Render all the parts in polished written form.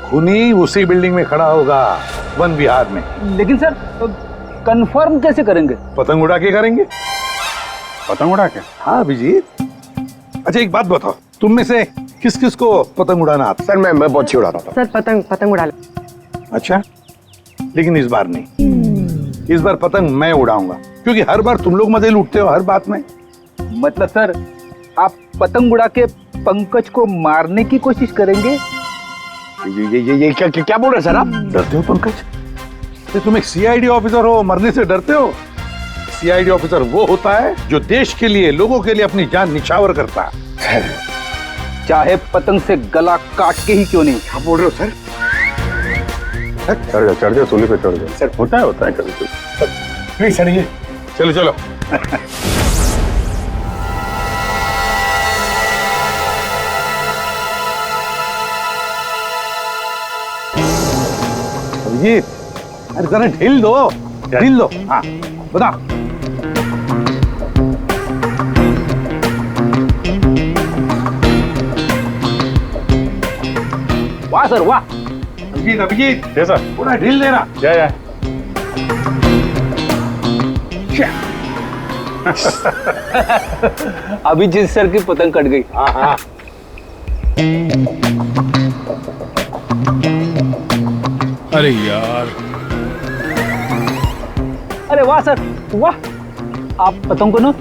खूनी उसी बिल्डिंग में खड़ा होगा, वन विहार में। लेकिन सर कंफर्म कैसे करेंगे? पतंग उड़ा के करेंगे। पतंग उड़ा के? हाँ अभिजीत। अच्छा एक बात बताओ, तुम में से किस किस को पतंग उड़ाना आता? सर मैं बहुत अच्छी उड़ाता था। सर पतंग उड़ा ले। अच्छा, लेकिन इस बार नहीं। इस बार पतंग मैं उड़ाऊंगा, क्योंकि हर बार तुम लोग मजे लूटते हो हर बात में। मतलब सर आप पतंग उड़ा के पंकज को मारने की कोशिश करेंगे? ये क्या बोल रहे हैं सर आप? डरते हो पंकज? तो तुम एक सीआईडी ऑफिसर हो, मरने से डरते हो? सीआईडी ऑफिसर वो होता है जो देश के लिए, लोगों के लिए अपनी जान निछावर करता है। चाहे पतंग से गला काट के ही क्यों नहीं। क्या बोल रहे हो सर? चढ़ जाओ सूली पे चढ़ जाओ। सर होता है कभी कभी। प्लीज चढ़िए। चलो चलो। अभिजीत, अरे जरा ढील दो, ढील दो। हाँ बता। वाह सर वाह। अभिजीत अभिजीत, जैसा पूरा ढील देना। जय अभिजीत सर की पतंग कट गई। हाँ हाँ। अरे यार, अरे वाह सर वाह। आप पतंग को ना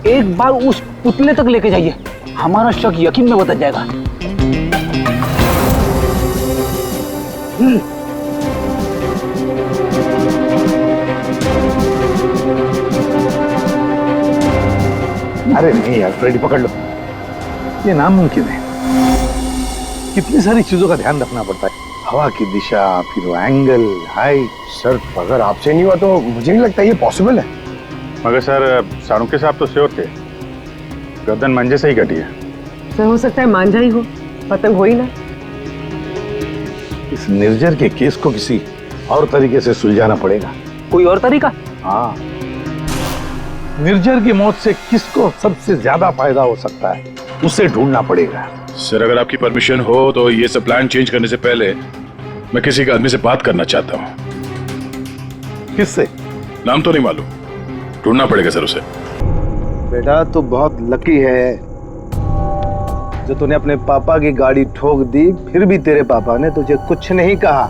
एक बार उस पुतले तक लेके जाइए, हमारा शक यकीन में बदल जाएगा। अरे नहीं यार, फ्रेडी पकड़ लो। ये नामुमकिन है। कितनी सारी चीजों का ध्यान रखना पड़ता है, हवा की दिशा, फिर वो एंगल, हाइट। सर अगर आपसे नहीं हुआ तो मुझे नहीं लगता ये पॉसिबल है। मगर सर सारुके साहब तो श्योर थे, गर्दन मंजे से ही कटी है। सर हो सकता है मांझा ही हो, पतंग हो ही ना। इस निर्जर के केस को किसी और तरीके से सुलझाना पड़ेगा। कोई और तरीका? हाँ, निर्जर की मौत से किसको सबसे ज्यादा फायदा हो सकता है, उसे ढूंढना पड़ेगा। सर अगर आपकी परमिशन हो तो ये सब प्लान चेंज करने से पहले मैं किसी के आदमी से बात करना चाहता हूँ। किससे? नाम तो नहीं मालूम, ढूंढना पड़ेगा सर उसे। बेटा तू बहुत लकी है जो तूने अपने पापा की गाड़ी ठोक दी, फिर भी तेरे पापा ने तुझे कुछ नहीं कहा।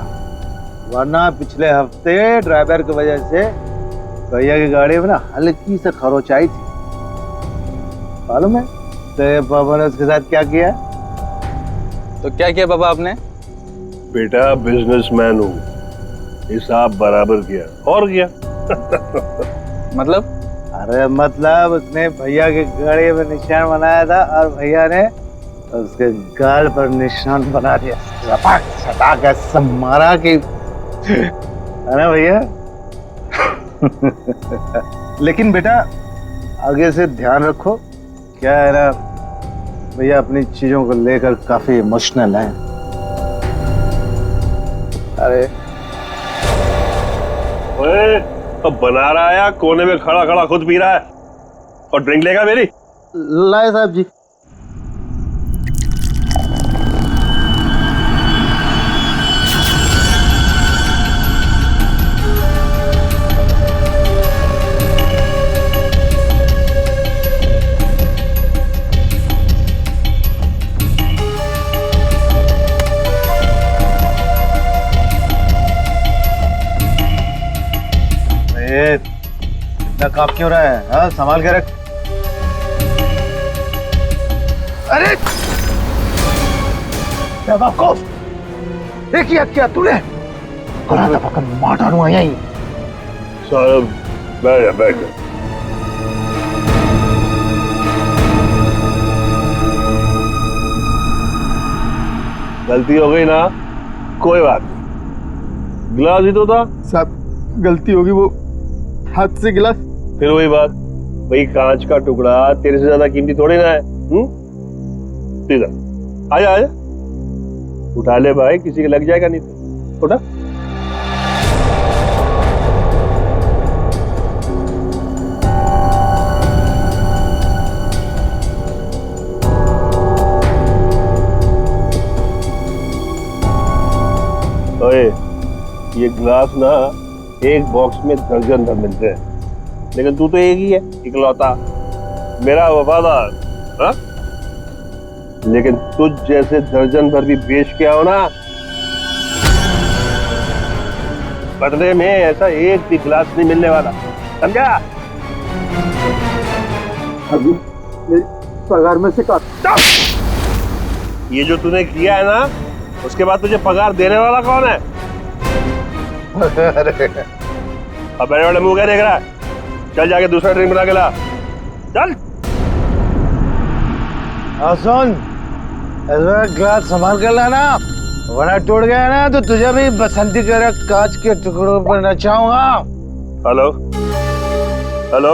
वरना पिछले हफ्ते ड्राइवर की वजह से भैया की गाड़ी में ना हल्की से खरोच आई थी। मालूम है तेरे पापा ने उसके साथ क्या किया? तो क्या किया पापा आपने? बेटा बिजनेसमैन हूँ, हिसाब बराबर किया और किया। मतलब? अरे मतलब उसने भैया की गाड़ी में निशान बनाया था और भैया ने उसके गाल पर निशान बना दिया। लपक सटाक ऐसा मारा कि, है ना भैया? लेकिन बेटा आगे से ध्यान रखो, क्या है ना भैया अपनी चीजों को लेकर काफी इमोशनल है। अरे ओए, अब बना रहा है कोने में खड़ा खड़ा खुद पी रहा है और ड्रिंक लेगा मेरी? लाए साहब जी। इतना कांप क्यों रहा है? हाँ संभाल के रख। अरे बेवकूफ, देखिए क्या तूने करा था, पकड़ मार डालूंगा यहीं। साहब बैठ जा बैठ जा। गलती हो गई ना, कोई बात नहीं, गिलास ही तो था। साहब गलती होगी, वो हाथ से गिलास। फिर वही बात, भाई कांच का टुकड़ा तेरे से ज्यादा कीमती थोड़ी ना है। सीधा आजा आजा, उठा ले भाई, किसी के लग जाएगा नहीं तो। उठा। ओए, ये ग्लास ना एक बॉक्स में दर्जन भर मिलते हैं, लेकिन तू तो एक ही है, इकलौता मेरा वफादार। हाँ? लेकिन तुझ जैसे दर्जन भर भी बेच के आओ ना, बदले में ऐसा एक भी गिलास नहीं मिलने वाला, समझा? अभी मेरी पगार में से काट। ये जो तूने किया है ना, उसके बाद तुझे पगार देने वाला कौन है? अब बड़े बड़े मुंह क्या देख रहा है? चल जाके दूसरा ड्रिंक बना के ला, चल। सुन, इस ग्लास संभाल कर लाना, वरना टूट गया ना तो तुझे भी बसंती कर कांच के टुकड़ों पर नचाऊंगा। हेलो हेलो,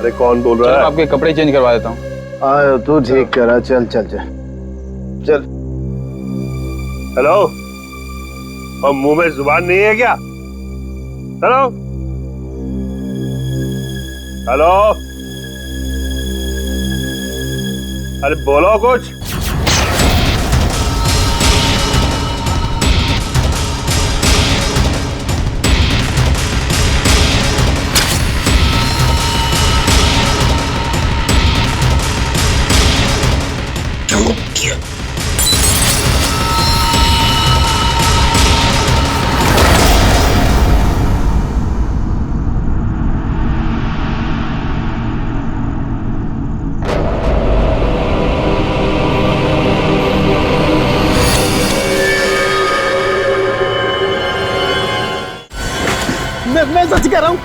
अरे कौन बोल रहा है? आपके कपड़े चेंज करवा देता हूँ। आयो तू ठीक करा, चल चल चल चल। हेलो, और मुंह में जुबान नहीं है क्या? हेलो हेलो, अरे बोलो कुछ। मैं सच कह रहा हूँ,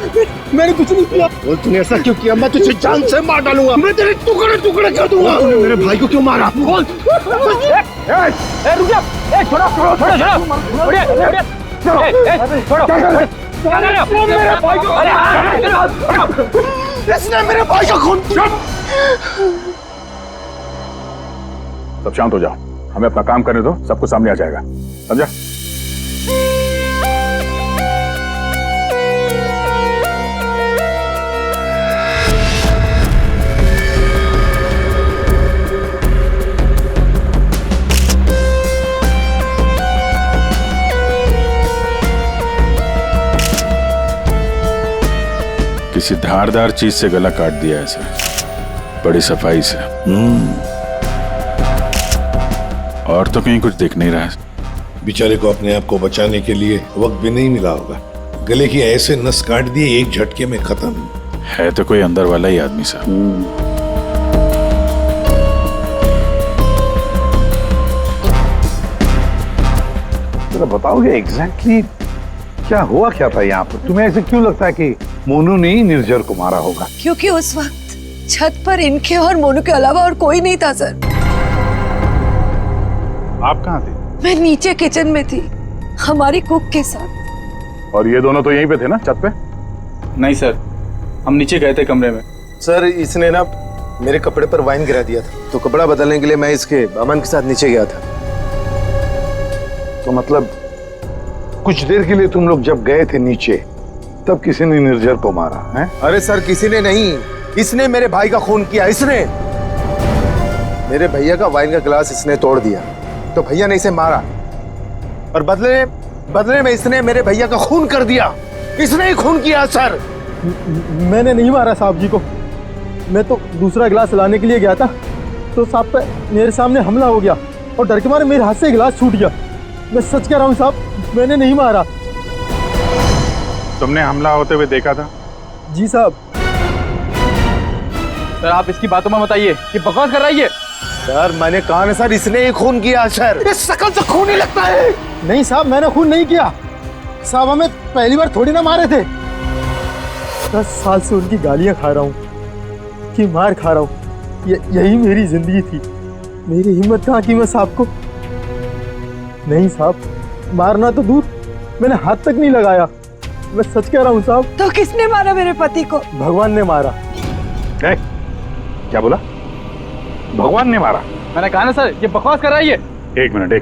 मैंने कुछ नहीं किया। और तूने ऐसा क्यों किया? मैं तुझे जान से मार डालूंगा, मैं तेरे टुकड़े टुकड़े कर दूंगा। तूने मेरे भाई को क्यों मारा? बोल। रुक जा, छोड़ो छोड़ो छोड़ो छोड़ो, उड़िए उड़िए, छोड़ो क्या कर रहे हो? मेरे भाई को, इसने मेरे भाई का खून। सब शांत हो जाओ, हमें अपना काम करने दो, सब कुछ सामने आ जाएगा, समझा? किसी धारदार चीज से गला काट दिया है सर, बड़ी सफाई से। और तो कहीं कुछ दिख नहीं रहा है। बेचारे को अपने आप को बचाने के लिए वक्त भी नहीं मिला होगा, गले की ऐसे नस काट दिए एक झटके में खत्म। है तो कोई अंदर वाला ही आदमी साहब। जरा बताओगे एग्जैक्टली क्या हुआ, क्या था यहाँ पर? तुम्हें ऐसे क्यों लगता है कि मोनू ने ही निर्जर को मारा होगा? क्योंकि उस वक्त छत पर इनके और मोनू के अलावा और कोई नहीं था सर। आप कहाँ थे? मैं नीचे किचन में थी हमारी कुक के साथ। और ये दोनों तो यहीं पे थे ना, छत पे? नहीं सर, हम नीचे गए थे कमरे में। सर इसने ना मेरे कपड़े पर वाइन गिरा दिया था, तो कपड़ा बदलने के लिए मैं इसके अमन के साथ नीचे गया था। तो मतलब कुछ देर के लिए तुम लोग जब गए थे नीचे, तब किसी ने निर्जर को मारा है? अरे सर किसी ने नहीं, इसने मेरे भाई का खून किया। इसने मेरे भैया का वाइन का गिलास इसने तोड़ दिया, तो भैया ने इसे मारा, और बदले में इसने मेरे भैया का खून कर दिया। इसने ही खून किया सर। मैंने नहीं मारा साहब जी को, मैं तो दूसरा गिलास लाने के लिए गया था, तो साहब पे मेरे सामने हमला हो गया और डर के मारे मेरे हाथ से गिलास छूट गया। मैं सच कह रहा हूँ साहब, मैंने नहीं मारा। तुमने हमला होते हुए देखा था? जी साहब। सर आप इसकी बातों में बताइए, ये बकवास कर रही है। सर मैंने कहा ना सर, इसने ही खून किया सर। इस शकल से खून ही लगता है। नहीं साहब, मैंने खून नहीं किया साहब, हमें पहली बार थोड़ी ना मारे थे। 10 साल से उनकी गालियां खा रहा हूँ, कि मार खा रहा हूँ, यही मेरी जिंदगी थी। मेरी हिम्मत कहाँ की मैं साहब को। नहीं साहब, मारना तो दूर, मैंने हाथ तक नहीं लगाया। मैं सच कह रहा हूँ साहब। तो किसने मारा मेरे पति को? भगवान ने मारा। क्या बोला? भगवान ने मारा? मैंने कहा ना सर, ये बकवास कर रही है। एक मिनट,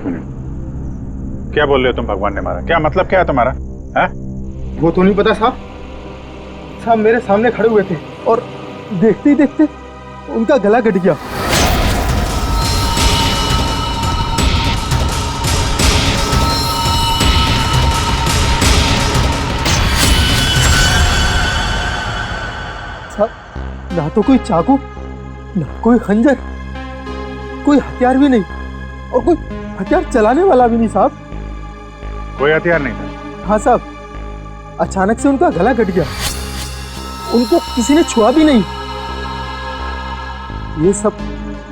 क्या बोल रहे हो तुम? भगवान ने मारा? क्या मतलब, क्या है तुम्हारा? है? वो तो नहीं पता साहब। साहब मेरे सामने खड़े हुए थे और देखते ही देखते उनका गला कट गया। ना तो कोई चाकू, ना कोई खंजर, कोई हथियार भी नहीं, और कोई हथियार चलाने वाला भी नहीं साहब। कोई हथियार नहीं था? हाँ साहब, अचानक से उनका गला कट गया, उनको किसी ने छुआ भी नहीं। ये सब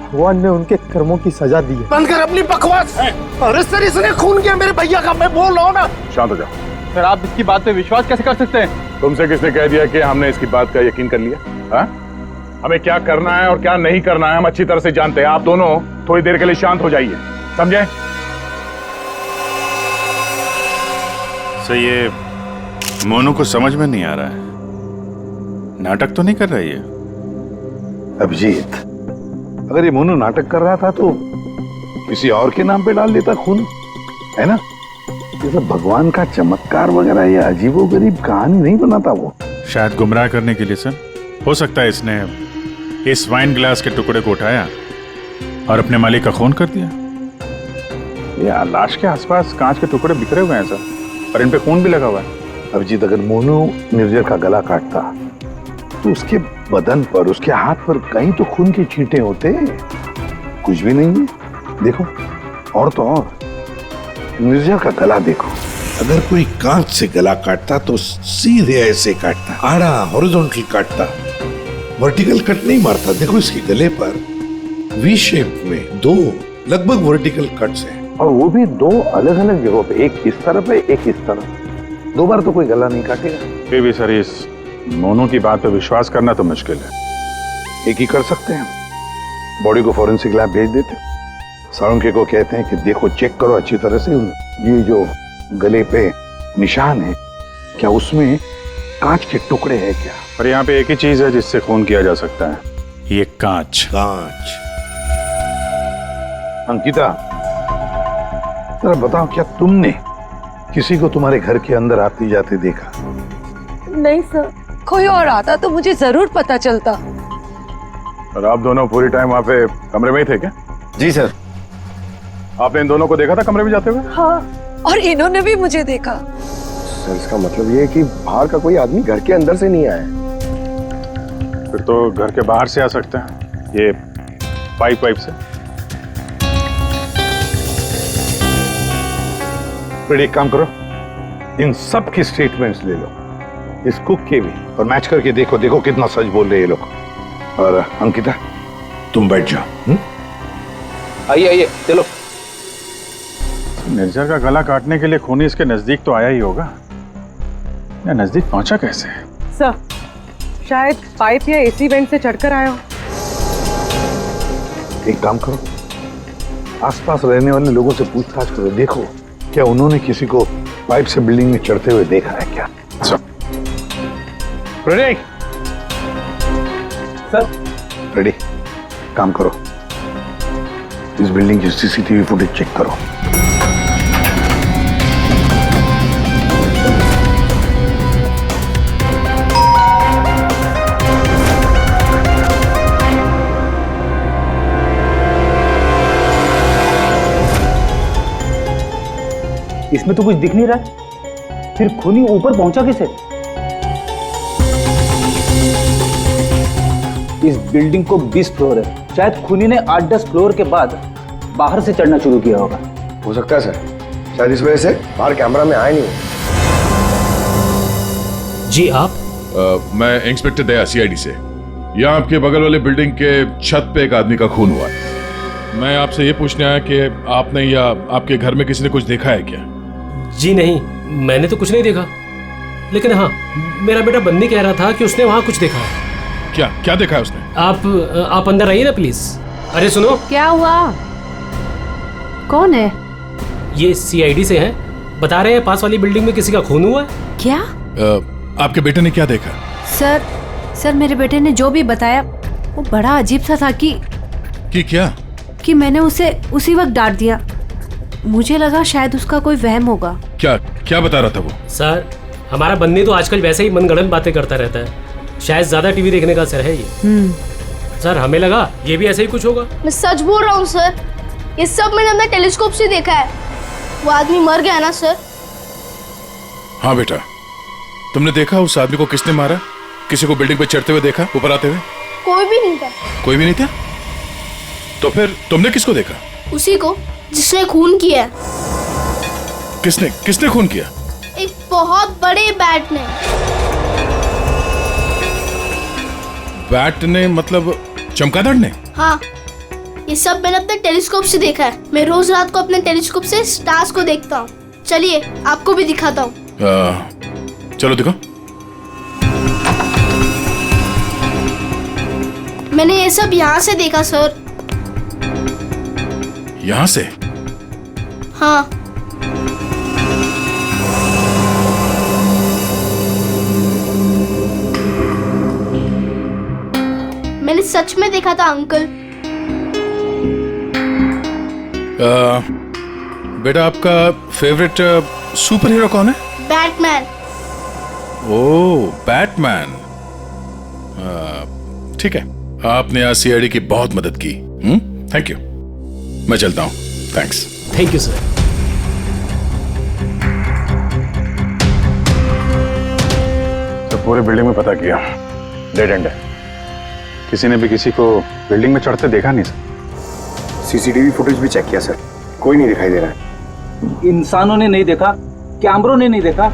भगवान ने उनके कर्मों की सजा दी है। बंद कर अपनी बकवास। अरे सर, इसने खून किया मेरे भैया का, मैं बोल रहा हूँ ना। शांत हो जाओ। सर आप इसकी बात पे विश्वास कैसे कर सकते हैं? तुमसे किसने कह दिया कि हमने इसकी बात का यकीन कर लिया? हाँ? हमें क्या करना है और क्या नहीं करना है हम अच्छी तरह से जानते हैं। आप दोनों थोड़ी देर के लिए शांत हो जाइए, समझे? सर ये मोनू को समझ में नहीं आ रहा है, नाटक तो नहीं कर रही है? अभिजीत, अगर ये मोनू नाटक कर रहा था तो किसी और के नाम पे डाल देता खून, है ना? ये सब भगवान का चमत्कार वगैरह ये अजीबोगरीब कहानी नहीं बनाता वो। शायद गुमराह करने के लिए सर। हो सकता है इसने इस वाइन ग्लास के टुकड़े को उठाया और अपने मालिक का खून कर दिया। ये लाश के आसपास कांच के टुकड़े बिखरे हुए हैं सर, और इन पे खून भी लगा हुआ है। अभिजीत, अगर मोनू निर्जर का गला काटता तो उसके बदन पर, उसके हाथ पर कहीं तो खून के छींटे होते। कुछ भी नहीं है। देखो, और तो और निर्जर का गला देखो। अगर कोई कांच से गला काटता तो सीधे ऐसे काटता, आड़ा हॉरिजॉन्टल काटता, वर्टिकल कट नहीं मारता। देखो इसके गले पर वी शेप में 2 लगभग वर्टिकल कट्स हैं, और वो भी 2 अलग अलग जगहों पे, एक इस तरफ है, एक इस तरफ। 2 बार तो कोई गला नहीं काटेगा। फिर भी सर इस मोनू की बात पे विश्वास करना तो मुश्किल है। एक ही कर सकते हैं, बॉडी को फॉरेंसिक लैब भेज देते, साळुंखे को कहते हैं कि देखो, चेक करो अच्छी तरह से, ये जो गले पे निशान है, क्या उसमें कांच के टुकड़े हैं क्या? पर यहाँ पे एक ही चीज है जिससे खून किया जा सकता है, ये कांच। कांच। अंकिता, जरा बताओ, क्या तुमने किसी को तुम्हारे घर के अंदर आते जाते देखा? नहीं सर, कोई और आता तो मुझे जरूर पता चलता। और आप दोनों पूरी टाइम वहाँ पे कमरे में ही थे क्या? जी सर। आपने इन दोनों को देखा था कमरे में जाते हुए? हाँ, और इन्होंने भी मुझे देखा। सर इसका मतलब ये है कि बाहर का कोई आदमी घर के अंदर से नहीं आया। फिर तो घर के बाहर से आ सकते हैं, ये पाइप से। फिर एक काम करो, इन सब की स्टेटमेंट्स ले लो, इस कुक के भी, और मैच करके देखो, देखो कितना सच बोल रहे हैं ये लोग। और अंकिता, तुम बैठ जाओ। आइए आइए, चलो। निर्जर का गला काटने के लिए खूनी इसके नजदीक तो आया ही होगा, या नजदीक पहुंचा कैसे? सर, शायद पाइप या एसी वेंट से चढ़कर आया हो। एक काम करो, आसपास रहने वाले लोगों से पूछताछ करो, देखो क्या उन्होंने किसी को पाइप से बिल्डिंग में चढ़ते हुए देखा है क्या? रेडी? सर। रेडी? काम करो, इस बिल्डिंग की सीसीटीवी फुटेज चेक करो। इसमें तो कुछ दिख नहीं रहा, फिर खूनी ऊपर पहुंचा कैसे? इस बिल्डिंग को 20 फ्लोर है, शायद खूनी ने 8-10 फ्लोर के बाद बाहर से चढ़ना शुरू किया होगा। हो सकता है सर, शायद इस वजह से बाहर कैमरा में आए नहीं। जी आप? मैं इंस्पेक्टर दया, CID से। यहाँ आपके बगल वाले बिल्डिंग के छत पे एक आदमी का खून हुआ है। मैं आपसे ये पूछने आया कि आपने या आपके घर में किसी ने कुछ देखा है क्या? जी नहीं, मैंने तो कुछ नहीं देखा, लेकिन हाँ, मेरा बेटा बन्नी कह रहा था कि उसने वहाँ कुछ देखा है। क्या देखा है उसने? आप अंदर आइए ना प्लीज। अरे सुनो। क्या हुआ? कौन है? ये CID से हैं, बता रहे हैं पास वाली बिल्डिंग में किसी का खून हुआ है। क्या? आपके बेटे ने क्या देखा? सर मेरे बेटे ने जो भी बताया वो बड़ा अजीब सा था कि क्या? कि मैंने उसे उसी वक्त डांट दिया। मुझे लगा शायद उसका कोई वहम होगा। क्या बता रहा था वो? सर, हमारा बन्नी तो आजकल वैसे ही मनगढ़ंत बातें करता रहता है, शायद ज्यादा टीवी देखने का असर है ये। सर, हमें लगा ये भी ऐसे ही कुछ होगा। मैं सच बोल रहा हूँ सर, ये सब मैंने अपने टेलीस्कोप से देखा है। वो आदमी मर गया ना सर। हाँ बेटा, तुमने देखा उस आदमी को किसने मारा? किसी को बिल्डिंग पे चढ़ते हुए देखा, ऊपर आते हुए? कोई भी नहीं था। कोई भी नहीं था? तो फिर तुमने किसको देखा? उसी को जिसने खून किया है। किसने किसने खून किया? एक बहुत बड़े बैट ने। बैट ने मतलब चमगादड़ ने? हाँ, ये सब मैंने अपने टेलीस्कोप से देखा है। मैं रोज रात को अपने टेलीस्कोप से स्टार्स को देखता हूँ। चलिए आपको भी दिखाता हूँ। चलो दिखो। मैंने ये सब यहाँ से देखा सर। यहाँ से? हाँ। मैंने सच में देखा था अंकल। बेटा आपका फेवरेट सुपर हीरो कौन है? बैटमैन। ओह बैटमैन। ठीक है, आपने आज सीआईडी की बहुत मदद की। Thank you. मैं चलता हूँ। थैंक्स। Thank you sir. तो पूरे बिल्डिंग में पता किया, डेड एंड है। किसी ने भी किसी को बिल्डिंग में चढ़ते देखा नहीं सर। सीसीटीवी फुटेज भी चेक किया सर, कोई नहीं दिखाई दे रहा है। इंसानों ने नहीं देखा, कैमरों ने नहीं देखा।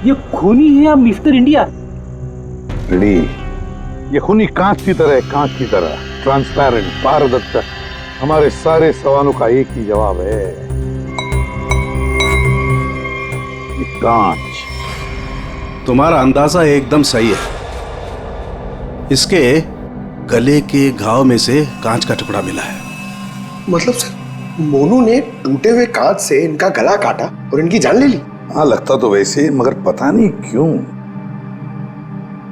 ये खूनी है या मिस्टर इंडिया? ली, ये खूनी कांच की तरह है, कांच की तरह ट्रांसपेरेंट, पारदर्शक। हमारे सारे सवालों का एक ही जवाब है, ये कांच। तुम्हारा अंदाजा एकदम सही है। इसके गले के घाव में से कांच का टुकड़ा मिला है। मतलब सर, मोनू ने टूटे हुए कांच से इनका गला काटा और इनकी जान ले ली। हाँ लगता तो वैसे, मगर पता नहीं क्यों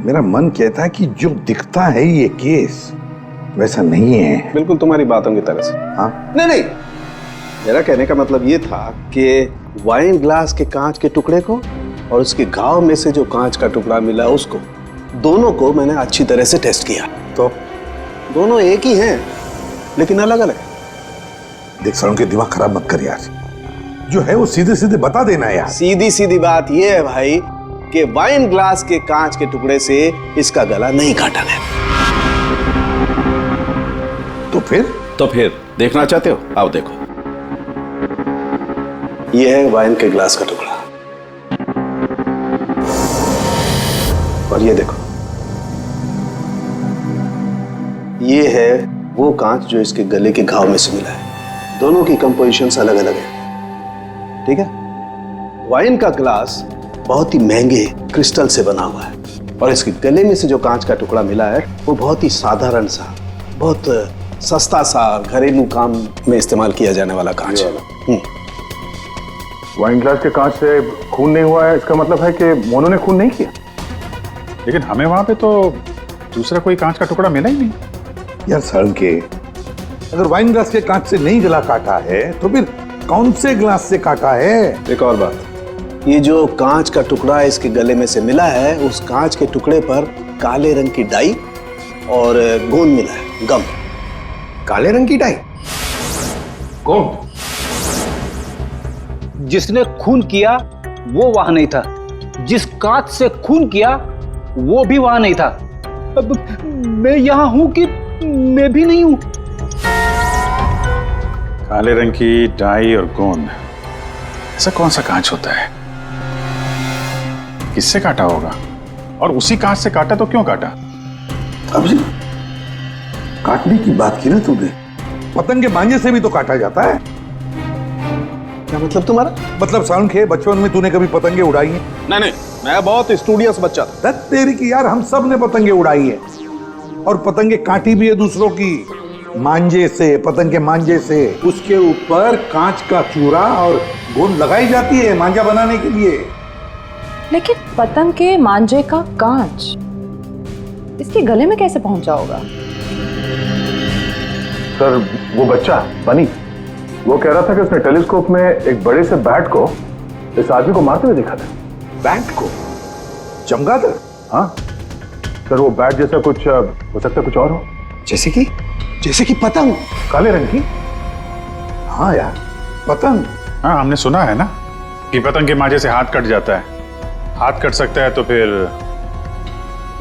मेरा मन कहता है कि जो दिखता है ये केस वैसा नहीं है। बिल्कुल तुम्हारी बातों की तरह से। हाँ नहीं, मेरा कहने का मतलब ये था कि वाइन ग्लास के कांच के टुकड़े को और उसके घाव में से जो कांच का टुकड़ा मिला उसको, दोनों को मैंने अच्छी तरह से टेस्ट किया। तो दोनों एक ही हैं, लेकिन अलग अलग। देख सर, उनके दिमाग खराब मत कर यार। जो है वो सीधे सीधे बता देना यार। सीधी सीधी बात ये है भाई कि वाइन ग्लास के कांच के टुकड़े से इसका गला नहीं काटा गया। तो फिर देखना चाहते हो? आओ देखो। ये है वाइन के ग्लास का टुकड़ा और ये देखो, ये है वो कांच जो इसके गले के घाव में से मिला है। दोनों की कंपोजिशंस अलग अलग है, ठीक है? वाइन का ग्लास बहुत ही महंगे क्रिस्टल से बना हुआ है और इसके गले में से जो कांच का टुकड़ा मिला है वो बहुत ही साधारण सा, बहुत सस्ता सा, घरेलू काम में इस्तेमाल किया जाने वाला कांच है। वाइन ग्लास के कांच से खून नहीं हुआ है, इसका मतलब है कि मोनू ने खून नहीं किया। लेकिन हमें वहां पे तो दूसरा कोई कांच का टुकड़ा मिला ही नहीं। यार सर के, अगर वाइन ग्लास के कांच से नहीं गला काटा है तो फिर कौन से ग्लास से काटा है? एक और बात, ये जो कांच का टुकड़ा इसके गले में से मिला है, उस कांच के टुकड़े पर काले रंग की डाई और गोंद मिला है, गम। काले रंग की डाई? कौन? जिसने खून किया वो वहां नहीं था, जिस कांच से खून किया वो भी वहां नहीं था। अब मैं यहां हूं कि मैं भी नहीं हूं। काले रंग की डाई और गोंद, ऐसा कौन सा कांच होता है? किससे काटा होगा? और उसी कांच से काटा तो क्यों काटा? अब जी काटने की बात की ना तुमने, पतंग के मांझे से भी तो काटा जाता है। क्या मतलब तुम्हारा? मतलब साउंड के बचपन में तूने कभी पतंगे उड़ाई हैं? नहीं, मैं बहुत स्टूडियस बच्चा था। तेरी की यार, हम सब ने पतंगे उड़ाई है और पतंगे काटी भी है दूसरों की, मांझे से, पतंग के मांझे से। उसके ऊपर कांच का चूरा और गोंद लगाई जाती है मांझा बनाने के लिए। लेकिन पतंग के मांझे का कांच इसके गले में कैसे पहुंचा होगा? सर, वो बच्चा बनी, वो कह रहा था कि उसने टेलीस्कोप में एक बड़े से बैट को इस आदमी को मारते हुए देखा था। बैट को? चमगादड़? हाँ सर, वो बैट जैसा कुछ हो सकता है, कुछ और हो। जैसे कि पतंग काले रंग की? हाँ यार, पतंग। हाँ, हमने सुना है ना कि पतंग के मांझे से हाथ कट जाता है। हाथ कट सकता है तो फिर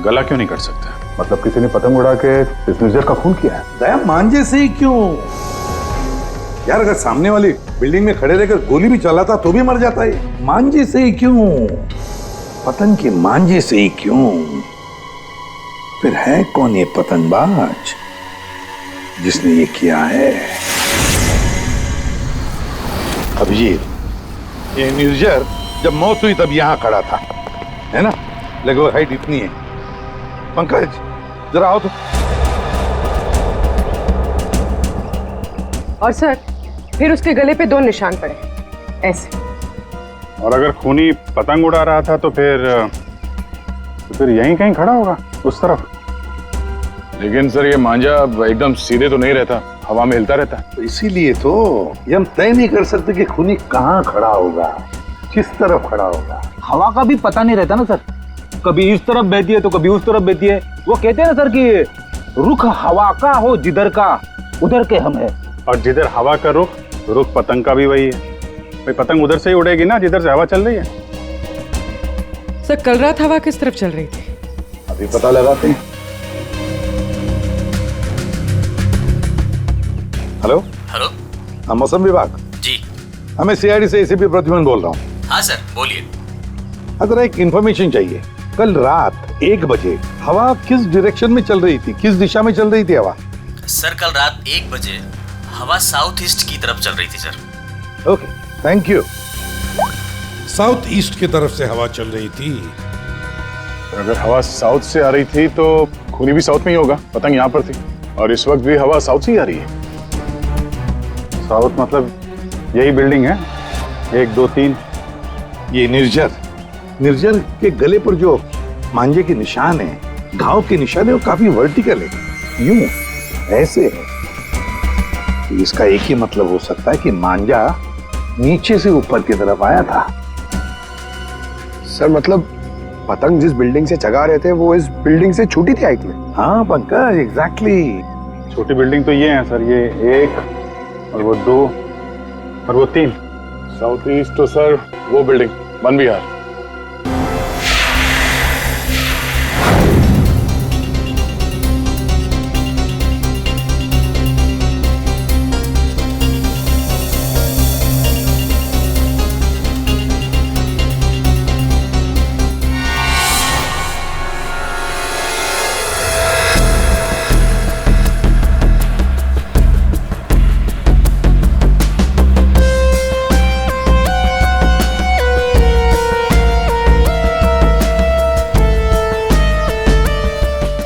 गला क्यों नहीं कट सकता? मतलब किसी ने पतंग उड़ा के इस निर्जर का खून किया है? दया मांझे से ही क्यों यार? अगर सामने वाली बिल्डिंग में खड़े रहकर गोली भी चलाता तो भी मर जाता है। मांझे से ही क्यों? पतंग के मांझे से ही क्यों? फिर है कौन ये पतंगबाज जिसने ये किया है? अभिजीत, ये निर्जर जब मौत हुई तब यहां खड़ा था, है ना? लगभग हाइट इतनी है। पंकज जरा आओ तो। और सर फिर उसके गले पे 2 निशान पड़े ऐसे। और अगर खूनी पतंग उड़ा रहा था तो फिर यहीं कहीं खड़ा होगा उस तरफ। लेकिन सर ये मांझा एकदम सीधे तो नहीं रहता, हवा में हिलता रहता है। तो इसीलिए तो ये हम तय नहीं कर सकते कि खूनी कहाँ खड़ा होगा, किस तरफ खड़ा होगा। हवा का भी पता नहीं रहता ना सर, कभी इस तरफ बहती है तो कभी उस तरफ बहती है। वो कहते हैं ना सर कि रुख हवा का हो जिधर का उधर के हम है। और जिधर हवा का रुख पतंग का भी वही है। भाई पतंग उधर से ही उड़ेगी ना जिधर से हवा चल रही है। सर कल रात हवा किस तरफ चल रही थी? अभी पता लगाते हैं। हेलो हेलो, हाँ मौसम विभाग जी। हमें सीआईडी से एसीपी प्रद्युमन बोल रहा हूँ। हाँ सर बोलिए। अगर एक इंफॉर्मेशन चाहिए, कल रात 1 बजे हवा किस डायरेक्शन में चल रही थी, किस दिशा में चल रही थी हवा? सर कल रात 1 बजे हवा साउथ ईस्ट की तरफ चल रही थी sir. Okay thank you. South east की तरफ से हवा चल रही थी। अगर हवा साउथ से आ रही थी तो खूनी भी साउथ में ही होगा, पतंग यहाँ पर थी और इस वक्त भी हवा साउथ से ही आ रही है। साउथ मतलब यही बिल्डिंग है 1 2 3। ये निर्जर के गले पर जो मांझे के निशान है, घाव के निशान है, वो काफी वर्टिकल है, यूं ऐसे है। तो इसका एक ही मतलब हो सकता है कि मांझा नीचे से ऊपर की तरफ आया था। सर मतलब पतंग जिस बिल्डिंग से चगा रहे थे वो इस बिल्डिंग से छोटी थी हाइट में? हाँ पंकज एग्जैक्टली। छोटी बिल्डिंग तो ये है सर, ये 1 और वो 2 और वो 3। साउथ ईस्ट तो सर वो बिल्डिंग वन विहार।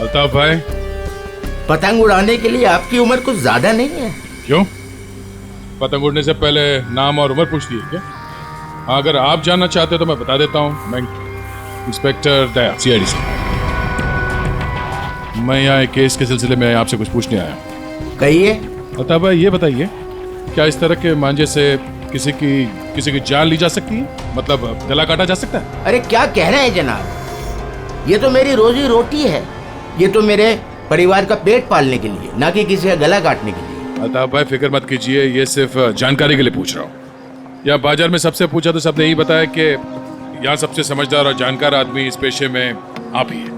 अल्ताफ भाई, पतंग उड़ाने के लिए आपकी उम्र कुछ ज्यादा नहीं है? क्यों? पतंग उड़ने से पहले नाम और उम्र पूछती है क्या? हाँ, अगर आप जानना चाहते हो तो मैं बता देता हूँ। मैं इंस्पेक्टर दया, सीआईडी से। मैं यहाँ एक केस के सिलसिले में आपसे कुछ पूछने आया हूँ। कहिए। अल्ताफ भाई ये बताइए, क्या इस तरह के मांझे से किसी की जान ली जा सकती है? मतलब गला काटा जा सकता है? अरे क्या कह रहे हैं जनाब, ये तो मेरी रोजी रोटी है, ये तो मेरे परिवार का पेट पालने के लिए, ना कि किसी का गला काटने के लिए। अल्ताफ भाई फिक्र मत कीजिए, ये सिर्फ जानकारी के लिए पूछ रहा हूँ। यहाँ बाजार में सबसे पूछा तो सबने यही बताया कि यहाँ सबसे समझदार और जानकार आदमी इस पेशे में आप ही हैं।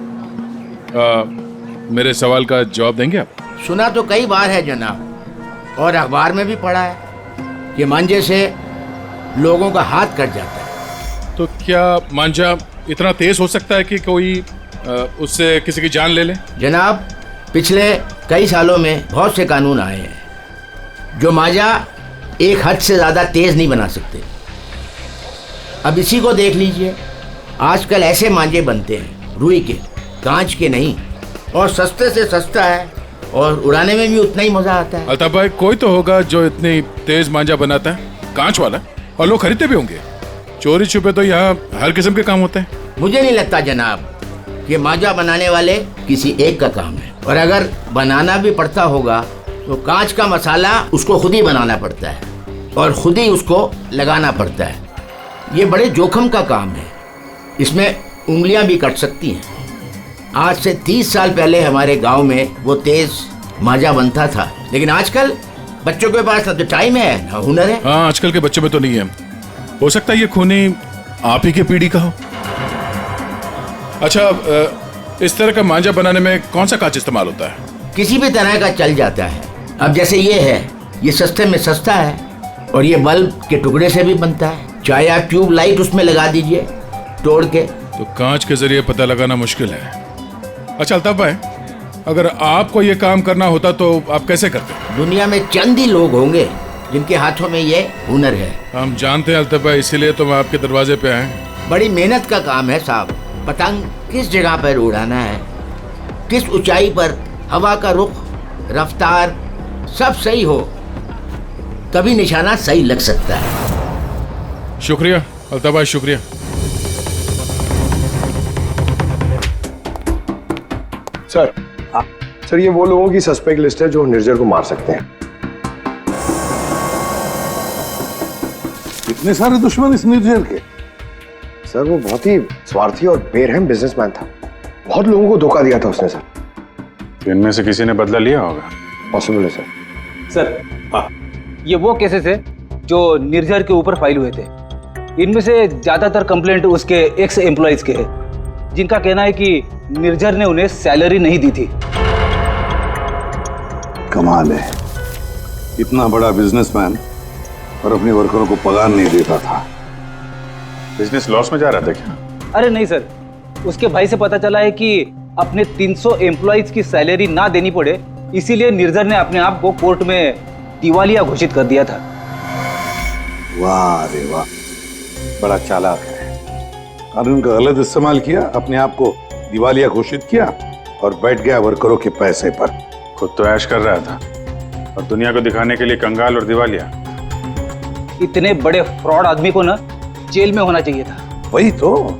मेरे सवाल का जवाब देंगे आप? सुना तो कई बार है जनाब, और अखबार में भी पढ़ा है कि मांझे से लोगों का हाथ कट जाता है। तो क्या मांझा इतना तेज हो सकता है कि कोई उससे किसी की जान ले ले? जनाब पिछले कई सालों में बहुत से कानून आए हैं जो मांझा एक हद से ज़्यादा तेज नहीं बना सकते। अब इसी को देख लीजिए, आजकल ऐसे मांझे बनते हैं रुई के, कांच के नहीं, और सस्ते से सस्ता है और उड़ाने में भी उतना ही मजा आता है। अल्ताफ भाई कोई तो होगा जो इतनी तेज मांझा बनाता है, कांच वाला, और लोग खरीदते भी होंगे। चोरी छुपे तो यहाँ हर किस्म के काम होते हैं। मुझे नहीं लगता जनाब कि मांझा बनाने वाले किसी एक का काम है, और अगर बनाना भी पड़ता होगा तो कांच का मसाला उसको खुद ही बनाना पड़ता है और खुद ही उसको लगाना पड़ता है। ये बड़े जोखिम का काम है, इसमें उंगलियां भी कट सकती हैं। आज से 30 साल पहले हमारे गांव में वो तेज मांझा बनता था, लेकिन आजकल बच्चों के पास ना तो टाइम है ना हुनर है। हाँ, आजकल के बच्चों में तो नहीं है। हो सकता है ये खूनी आप ही की पीढ़ी का हो। अच्छा, इस तरह का मांझा बनाने में कौन सा कांच इस्तेमाल होता है? किसी भी तरह का चल जाता है। अब जैसे ये है, ये सस्ते में सस्ता है और ये बल्ब के टुकड़े से भी बनता है। चाहे आप ट्यूब लाइट उसमें लगा दीजिए तोड़ के। तो कांच के जरिए पता लगाना मुश्किल है। अच्छा अल्ताफ भाई, अगर आपको ये काम करना होता तो आप कैसे करते? दुनिया में चंद ही लोग होंगे जिनके हाथों में ये हुनर है। हम जानते हैं अल्ताफ भाई, इसीलिए तो हम आपके दरवाजे पे आए। बड़ी मेहनत का काम है साहब। पतंग किस जगह पर उड़ाना है, किस ऊंचाई पर, हवा का रुख, रफ्तार सब सही हो तभी निशाना सही लग सकता है। शुक्रिया अल्ताफ भाई, शुक्रिया। सर, सर ये वो लोगों की सस्पेक्ट लिस्ट है जो निर्जर को मार सकते हैं। इतने सारे दुश्मन इस निर्जर के? सर वो बहुत ही स्वार्थी और बेरहम बिजनेसमैन था। बहुत लोगों को धोखा दिया था उसने सर। तो इनमें से किसी ने बदला लिया होगा। पॉसिबल है सर। सर ये वो केसेस है जो निर्जर के ऊपर फाइल हुए थे। इनमें से ज्यादातर कंप्लेंट उसके एक्स एम्प्लॉइज के हैं, जिनका कहना है कि निर्जर ने उन्हें सैलरी नहीं दी थी। कमाल है, इतना बड़ा बिजनेसमैन और अपने वर्करों को पगार नहीं देता था। बिजनेस लॉस में जा रहा था क्या? अरे नहीं सर, उसके भाई से पता चला है कि अपने 300 एम्प्लॉइज की सैलरी ना देनी पड़े, इसीलिए निर्जर ने अपने आप को कोर्ट में दिवालिया घोषित कर दिया था। वाह रे वाह, बड़ा चालाक है। कानून का गलत इस्तेमाल किया, अपने आप को दिवालिया घोषित किया और बैठ गया वर्करों के पैसे पर। खुद तो ऐश कर रहा था और दुनिया को दिखाने के लिए कंगाल और दिवालिया। इतने बड़े फ्रॉड आदमी को ना जेल में होना चाहिए था। वही तो,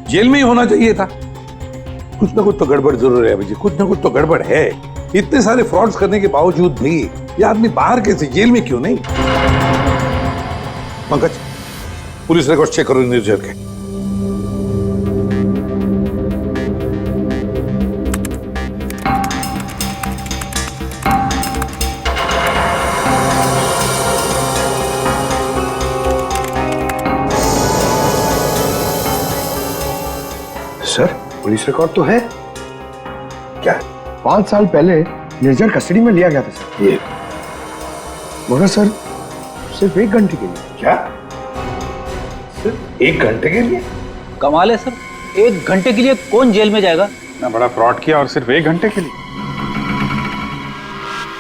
जेल में ही होना चाहिए था। कुछ ना कुछ तो गड़बड़ जरूर है जी, कुछ ना कुछ तो गड़बड़ है। इतने सारे फ्रॉड्स करने के बावजूद भी ये आदमी बाहर कैसे, जेल में क्यों नहीं? पंकज, पुलिस रिकॉर्ड चेक करो निर्जर के। सर पुलिस रिकॉर्ड तो है। क्या? 5 साल पहले निर्जर कस्टडी में लिया गया था सर। ये मगर सर सिर्फ 1 घंटे के लिए। क्या? सिर्फ 1 घंटे के लिए? कमाल है सर, 1 घंटे के लिए कौन जेल में जाएगा? इतना बड़ा फ्रॉड किया और सिर्फ 1 घंटे के लिए?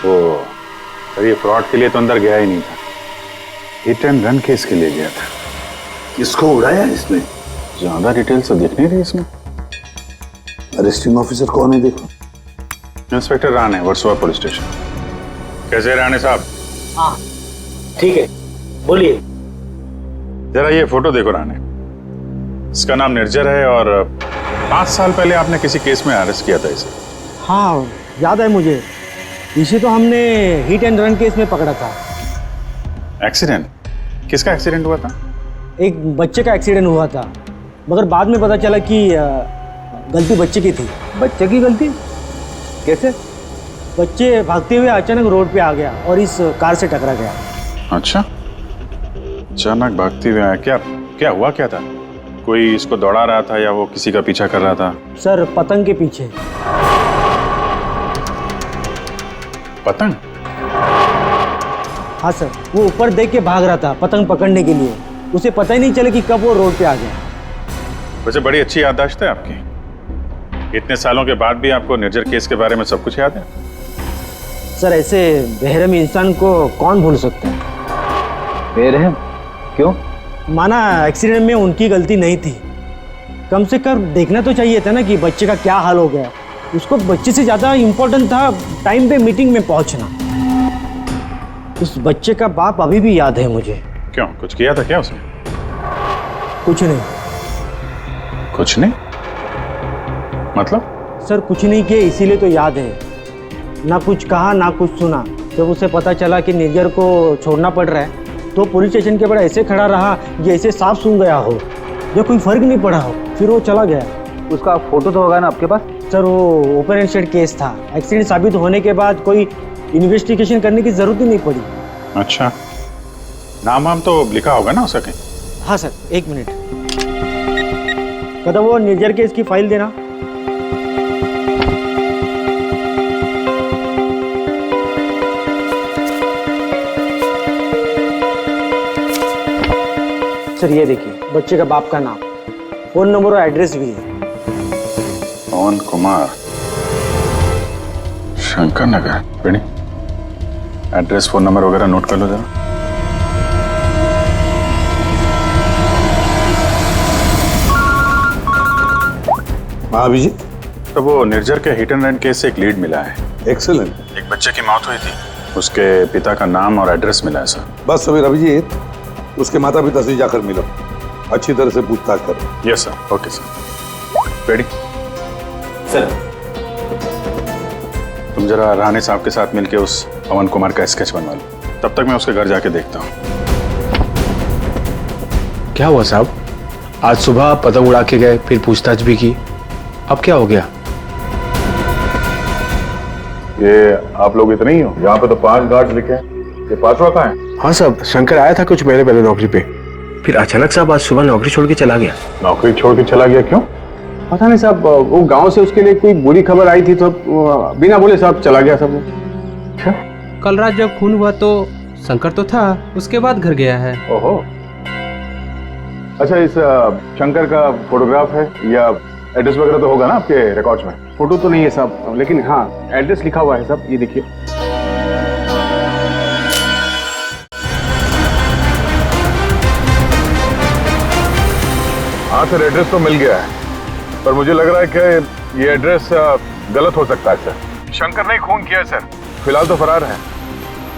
ओ, सर ये फ्रॉड के लिए तो अंदर गया ही नहीं था, हिट एंड रन केस के लिए गया था। किसको उड़ाया इसमें? ज्यादा डिटेल तो दिख नहीं रही इसमें। अरेस्टिंग ऑफिसर कौन है देखो? Inspector Rane, Versova police station. कैसे राणे साहब? हाँ ठीक है, बोलिए। जरा ये फोटो देखो राणे, इसका नाम निर्जर है और 5 साल पहले आपने किसी केस में अरेस्ट किया था इसे। हाँ याद है मुझे, इसे तो हमने हिट एंड रन केस में पकड़ा था। एक्सीडेंट? किसका एक्सीडेंट हुआ था? एक बच्चे का एक्सीडेंट हुआ था, मगर बाद में पता चला कि गलती बच्चे की थी। बच्चे की गलती? कैसे? बच्चे भागते हुए अचानक रोड पे आ गया और इस कार से टकरा गया। अच्छा, अचानक भागते हुए आया। क्या क्या हुआ, क्या था? कोई इसको दौड़ा रहा था या वो किसी का पीछा कर रहा था? सर पतंग के पीछे। पतंग? हाँ सर, वो ऊपर देख के भाग रहा था पतंग पकड़ने के लिए। उसे पता ही नहीं चला कि कब वो रोड पे आ गया। वैसे बड़ी अच्छी याददाश्त है आपकी। इतने सालों के बाद भी आपको निर्जर केस के बारे में सब कुछ याद है? सर ऐसे बेरहम इंसान को कौन भूल सकता है? बेरहम क्यों? माना एक्सीडेंट में उनकी गलती नहीं थी, कम से कम देखना तो चाहिए था ना कि बच्चे का क्या हाल हो गया। उसको बच्चे से ज्यादा इम्पोर्टेंट था टाइम पे मीटिंग में पहुंचना। उस बच्चे का बाप अभी भी याद है मुझे। क्यों, कुछ किया था क्या उसने? कुछ नहीं। कुछ नहीं मतलब? सर कुछ नहीं किए, इसीलिए तो याद है। ना कुछ कहा ना कुछ सुना। जब उसे पता चला कि निर्जर को छोड़ना पड़ रहा है तो पुलिस स्टेशन के बाहर ऐसे खड़ा रहा जैसे सांप सूंघ गया हो, जो कोई फर्क नहीं पड़ा हो। फिर वो चला गया। उसका फोटो तो होगा ना आपके पास? सर वो ओपन एंड केस था, एक्सीडेंट साबित होने के बाद कोई इन्वेस्टिगेशन करने की जरूरत ही नहीं पड़ी। अच्छा, नाम वाम तो लिखा होगा ना उसका कहीं? हाँ सर, 1 मिनट। कदम वो निर्जर केस की फाइल देना। सर ये देखिए, बच्चे का बाप का नाम, फोन नंबर और एड्रेस भी है। पवन कुमार, शंकर नगर। बेटी, एड्रेस फोन नंबर वगैरह नोट कर लो जरा। हाँ अभिजीत, तो वो निर्जर के हिट एंड रन केस से एक लीड मिला है। एक्सीलेंट। एक बच्चे की मौत हुई थी, उसके पिता का नाम और एड्रेस मिला है सर। बस फिर अभिजीत, उसके माता पिता से जाकर मिलो, अच्छी तरह से पूछताछ करो। Yes sir. Okay sir. Ready sir. तुम जरा राणे साहब के साथ मिलके उस पवन कुमार का स्केच बनवा लो, तब तक मैं उसके घर जाके देखता हूँ। क्या हुआ साहब? आज सुबह पतंग उड़ा के गए, फिर पूछताछ भी की, अब क्या हो गया? ये आप लोग इतने ही हो? यहाँ पे तो 5 गार्ड लिखे हैं, ये 5वां कहाँ है? हाँ साहब, शंकर आया था कुछ महीने पहले नौकरी पे, फिर अचानक साहब आज सुबह नौकरी छोड़ के चला गया। नौकरी छोड़ के चला गया? क्यों? पता नहीं साहब, वो गांव से उसके लिए कोई बुरी खबर आई थी तो बिना बोले साहब चला गया सब। कल रात जब खून हुआ तो शंकर तो था, उसके बाद घर गया है। ओहो। अच्छा, इस शंकर का फोटोग्राफ है या एड्रेस वगैरह तो होगा ना आपके रिकॉर्ड्स में? फोटो तो नहीं है साहब, लेकिन हाँ एड्रेस लिखा हुआ है साहब, ये देखिए। हाँ सर, एड्रेस तो मिल गया है, पर मुझे लग रहा है कि ये एड्रेस गलत हो सकता है सर। शंकर ने खून किया है सर, फिलहाल तो फरार है,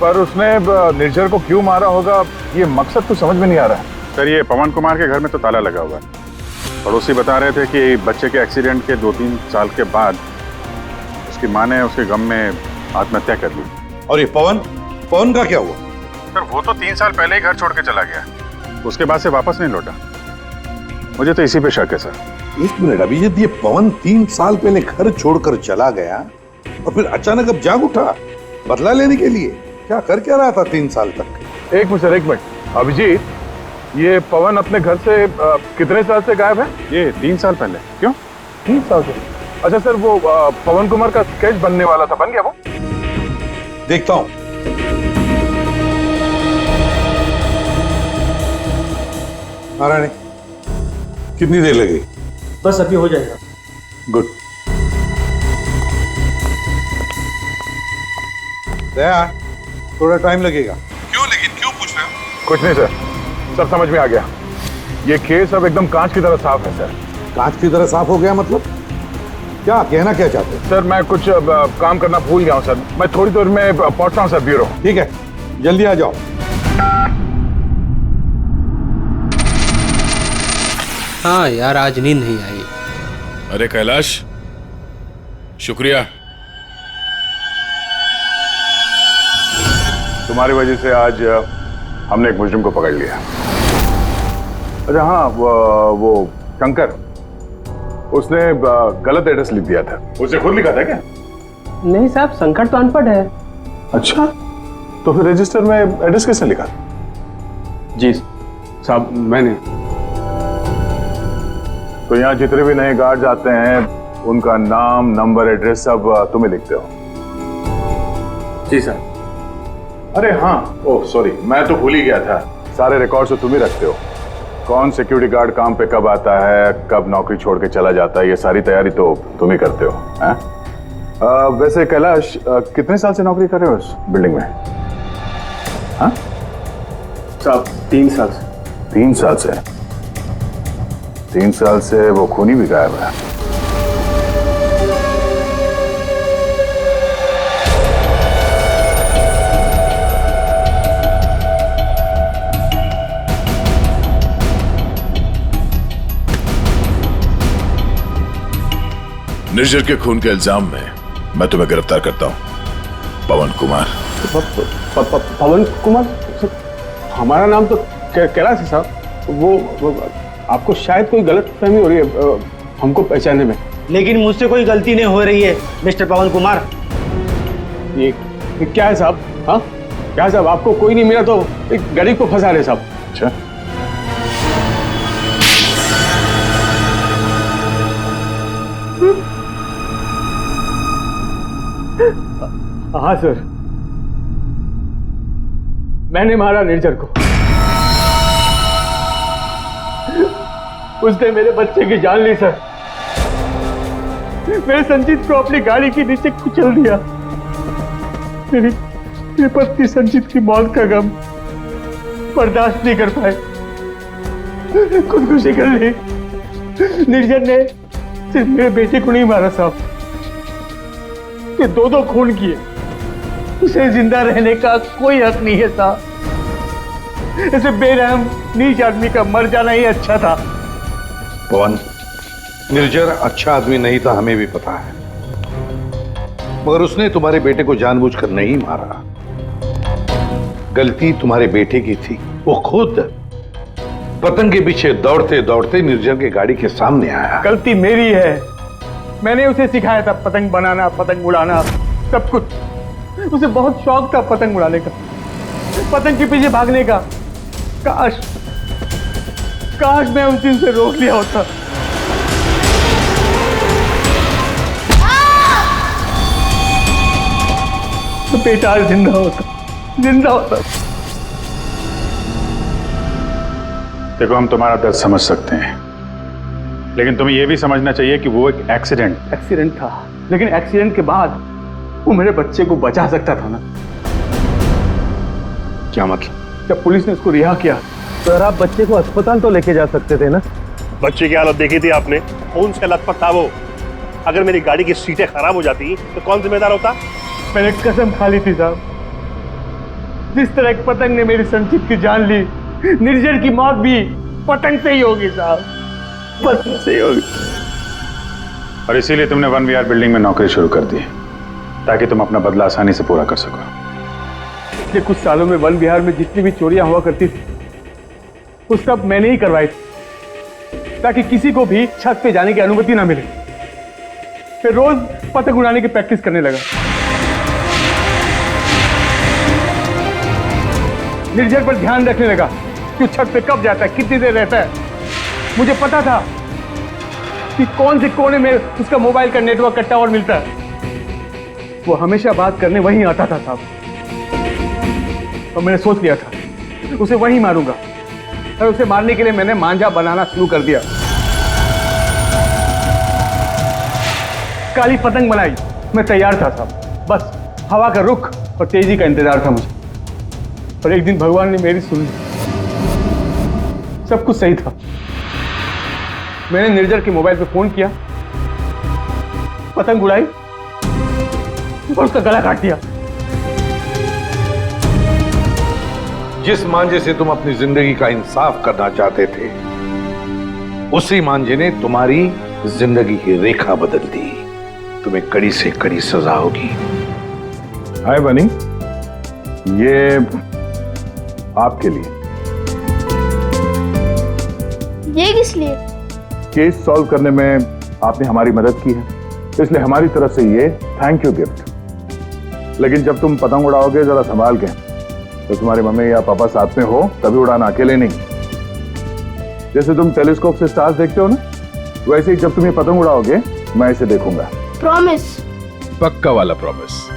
पर उसने निर्जर को क्यों मारा होगा ये मकसद तो समझ में नहीं आ रहा है सर। ये पवन कुमार के घर में तो ताला लगा हुआ है, पड़ोसी बता रहे थे कि बच्चे के एक्सीडेंट के 2-3 साल के बाद उसकी माँ ने उसके गम में आत्महत्या कर ली। और ये पवन का क्या हुआ? सर वो तो 3 साल पहले ही घर छोड़ के चला गया, उसके बाद से वापस नहीं लौटा। मुझे तो इसी पे शक है सर। 1 मिनट अभिजीत, ये पवन 3 साल पहले घर छोड़कर चला गया और फिर अचानक अब जाग उठा बदला लेने के लिए? क्या कर क्या रहा था 3 साल तक? एक मिनट सर, एक मिनट। अभिजीत, ये पवन अपने घर से कितने साल से गायब है? ये 3 साल पहले। क्यों 3 साल से? अच्छा सर, वो पवन कुमार का स्केच बनने वाला था, बन गया वो? देखता हूं। नारायण, कितनी देर लगेगी? बस अभी हो जाएगा। गुड। दया, थोड़ा टाइम लगेगा। क्यों? लेकिन क्यों पूछ रहे हो? कुछ नहीं सर, सब समझ में आ गया। ये केस अब एकदम कांच की तरह साफ है सर। कांच की तरह साफ हो गया मतलब? क्या कहना क्या चाहते हैं? सर मैं कुछ काम करना भूल गया हूँ सर, मैं थोड़ी देर में पहुंचता हूँ सर ब्यूरो। ठीक है, जल्दी आ जाओ। हाँ यार, आज नींद नहीं आई। अरे कैलाश, शुक्रिया, तुम्हारी वजह से आज हमने एक मुजरिम को पकड़ लिया। अच्छा हाँ, वो शंकर, उसने गलत एड्रेस लिख दिया था। उसे खुद लिखा था क्या? नहीं साहब, शंकर तो अनपढ़ है। अच्छा, तो फिर रजिस्टर में एड्रेस कैसे लिखा? जी साहब, मैंने। तो यहाँ जितने भी नए गार्ड्स आते हैं उनका नाम, नंबर, एड्रेस सब तुम्हें लिखते हो? जी सर। अरे हाँ, ओह सॉरी, मैं तो भूल ही गया था, सारे रिकॉर्ड्स तो तुम ही रखते हो। कौन सिक्योरिटी गार्ड काम पे कब आता है, कब नौकरी छोड़ के चला जाता है, ये सारी तैयारी तो तुम ही करते हो, हैं? वैसे कैलाश, कितने साल से नौकरी कर रहे हो इस बिल्डिंग में? हाँ साहब, 3 साल से। 3 साल से? 3 साल से वो खूनी भी गायब है। निर्जर के खून के इल्जाम में मैं तुम्हें गिरफ्तार करता हूं, पवन कुमार। पवन कुमार? हमारा नाम तो कैलाश है साहब। वो आपको शायद कोई गलत फहमी हो रही है हमको पहचानने में। लेकिन मुझसे कोई गलती नहीं हो रही है मिस्टर पवन कुमार। ये क्या है साहब? हाँ क्या है साहब, आपको कोई नहीं मिला तो एक गरीब को फंसा रहे साहब। अच्छा, हाँ सर, मैंने मारा निर्जर को। उसने मेरे बच्चे की जान ली सर। मेरे संजीत को अपनी गाड़ी के नीचे कुचल दिया। मेरी पत्नी संजीत की मौत का गम बर्दाश्त नहीं कर पाए, खुदकुशी कर ली। निर्जन ने सिर्फ मेरे बेटे को नहीं मारा साहब, कि दो खून किए। उसे जिंदा रहने का कोई हक नहीं है साहब। ऐसे बेरहम नीच आदमी का मर जाना ही अच्छा था। पवन, निर्जर अच्छा आदमी नहीं था, हमें भी पता है, मगर उसने तुम्हारे बेटे को जानबूझकर नहीं मारा। गलती तुम्हारे बेटे की थी। वो खुद पतंग के पीछे दौड़ते दौड़ते निर्जर के गाड़ी के सामने आया। गलती मेरी है। मैंने उसे सिखाया था पतंग बनाना, पतंग उड़ाना, सब कुछ। उसे बहुत शौक था पतंग उड़ाने का, पतंग के पीछे भागने का। काश मैं उस दिन से रोक लिया होता। तो बेटा जिंदा होता। देखो, हम तुम्हारा दर्द समझ सकते हैं, लेकिन तुम्हें यह भी समझना चाहिए कि वो एक एक्सीडेंट था, लेकिन एक्सीडेंट के बाद वो मेरे बच्चे को बचा सकता था ना। क्या मतलब? जब पुलिस ने उसको रिहा किया, सर आप बच्चे को अस्पताल तो लेके जा सकते थे ना। बच्चे की हालत देखी थी आपने, कौन से लत पर था वो? अगर मेरी गाड़ी की सीटें खराब हो जाती तो कौन जिम्मेदार होता? मैंने कसम खा ली थी साहब, जिस तरह एक पतंग ने मेरी संजीत की जान ली, निर्जर की मौत भी पतंग से ही होगी साहब, पतंग से ही होगी। और इसीलिए तुमने 1 बिल्डिंग में नौकरी शुरू कर दी, ताकि तुम अपना बदला आसानी से पूरा कर सको। पिछले कुछ सालों में वन विहार में जितनी भी चोरियां हुआ करती थी, वो सब मैंने ही करवाई थी, ताकि किसी को भी छत पे जाने की अनुमति ना मिले। फिर रोज पतंग उड़ाने की प्रैक्टिस करने लगा। निर्जर पर ध्यान रखने लगा कि छत पे कब जाता है, कितनी देर रहता है। मुझे पता था कि कौन से कोने में उसका मोबाइल का नेटवर्क का टावर मिलता है। वो हमेशा बात करने वहीं आता था साहब, और मैंने सोच लिया था उसे वहीं मारूंगा। और उसे मारने के लिए मैंने मांझा बनाना शुरू कर दिया। काली पतंग बनाई, मैं तैयार था साहब, बस हवा का रुख और तेजी का इंतजार था मुझे। और एक दिन भगवान ने मेरी सुन ली, सब कुछ सही था। मैंने निर्जर के मोबाइल पे फोन किया, पतंग उड़ाई और उसका गला काट दिया। जिस मांझे से तुम अपनी जिंदगी का इंसाफ करना चाहते थे, उसी मांझे ने तुम्हारी जिंदगी की रेखा बदल दी। तुम्हें कड़ी से कड़ी सजा होगी। हाय बनी, ये आपके लिए। ये किस लिए? केस सॉल्व करने में आपने हमारी मदद की है, इसलिए हमारी तरफ से ये थैंक यू गिफ्ट। लेकिन जब तुम पतंग उड़ाओगे जरा संभाल के, तो तुम्हारी मम्मी या पापा साथ में हो तभी उड़ाना, अकेले नहीं। जैसे तुम टेलीस्कोप से स्टार्स देखते हो ना, वैसे ही जब तुम ये पतंग उड़ाओगे मैं इसे देखूंगा। प्रॉमिस? पक्का वाला प्रॉमिस।